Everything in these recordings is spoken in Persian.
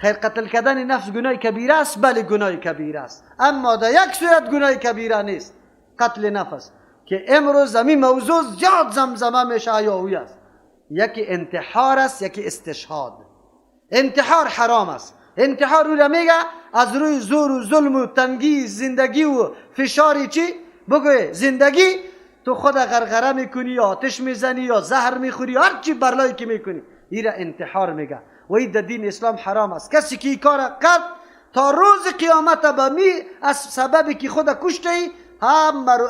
خیر قتل کردن نفس گناه کبیره است، بله گناه کبیره است، اما در یک صورت گناه کبیره نیست، قتل نفس، که امروز زمین موضوع زیاد زمزمه میشه یا اوی است. یکی انتحار است، یکی استشهاد. انتحار حرام است. انتحار رو میگه از روی زور و ظلم و تنگی زندگی و فشاری چی بگوی زندگی تو خود غرغره میکنی یا آتش میزنی یا زهر میخوری، هر چی برلایی که میکنی، این را انتحار میگه و این در دین اسلام حرام است. کسی که این کار قد تا روز قیامت از سببی که خود کشته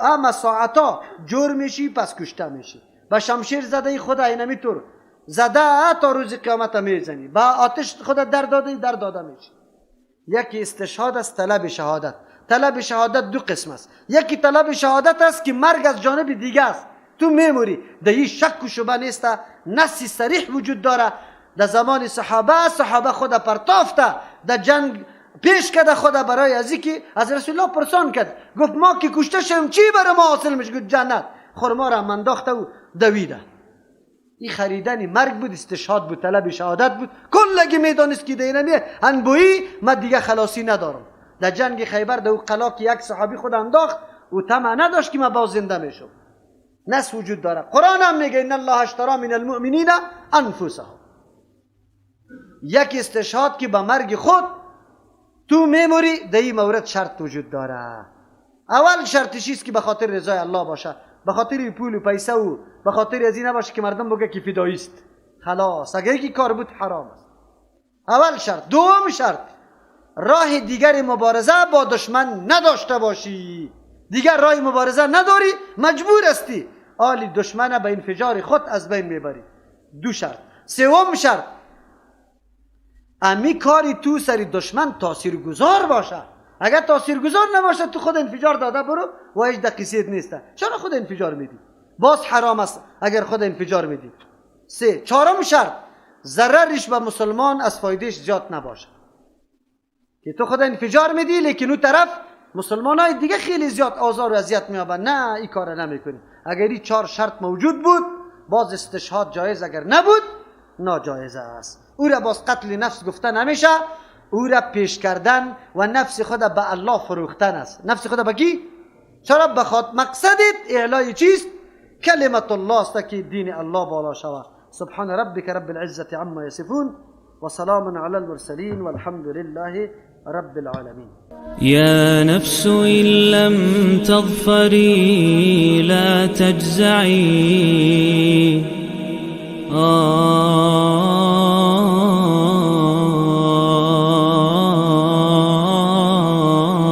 همه ساعتا جور میشی، پس کشته میشی. با شمشیر زده خود اینمی طور زده تا روز قیامت میزنی، با آتش خود در داده میشی. یکی استشهاد است، طلب شهادت. طلب شهادت دو قسم است. یکی طلب شهادت است که مرگ از جانب دیگه است، تو میموری، در این شک و شبه نیست، نصی صریح وجود داره. در زمان صحابه خود پرتافته در جنگ پیش کرده خود برای ازی که از رسول الله پرسان کرد، گفت ما که کشته شدیم چی برای ما حاصل میشه؟ گفت جنت. خرما را منداخته و دویده. این خریدن مرگ بود، استشهاد بود، طلب شهادت بود. کلگی میدانست که دینمی انبویی من دیگه خلاصی ندارم. در جنگ خیبر در قلا که یک صحابی خود انداخت و طمع نداشت که من باز زنده میشم. نص وجود داره. قرآن هم میگه ان الله اشتری من المؤمنین انفسهم. یک استشهاد که با مرگ خود تو میموری، در این مورد شرط وجود داره. اول شرطش است که به خاطر رضای الله باشه، به خاطر پول و پیسه و به خاطر از این نباشه که مردم بگه که فدایی است. خلاص اگه یکی کار بود حرام است. اول شرط. دوم شرط، راه دیگر مبارزه با دشمن نداشته باشی. دیگر راه مبارزه نداری، مجبور استی آلی دشمن به انفجار خود از بین میبری. دو شرط. سوم شرط، امی کاری تو سری دشمن تاثیرگذار باشه. اگر تاثیرگذار نباشه تو خود انفجار داده برو و هیچ دقیقیت نیسته. چرا خود انفجار میدی؟ باز حرام است اگر خود انفجار میدی. چهارم شرط، ضررش به مسلمان از فایدهش زیاد نباشه. که تو خود انفجار میدی لیکن اون طرف مسلمانای دیگه خیلی زیاد آزار و اذیت میابن. نه، این کار نمیکنی. اگر این چهار شرط موجود بود باز استشهاد جایز، اگر نبود ناجایز است. او را باز قتل نفس گفته نمیشه، او را پیش کردن و نفس خود به الله فروختن است. نفس خود به کی؟ چرا؟ بخاطر مقصدت اعلای چیست؟ کلمت الله است که دین الله بالا شود. سبحان ربک رب العزة عما یصفون و سلام علی المرسلین والحمد لله رب العالمين. يا نفس إن لم تظفري لا تجزعي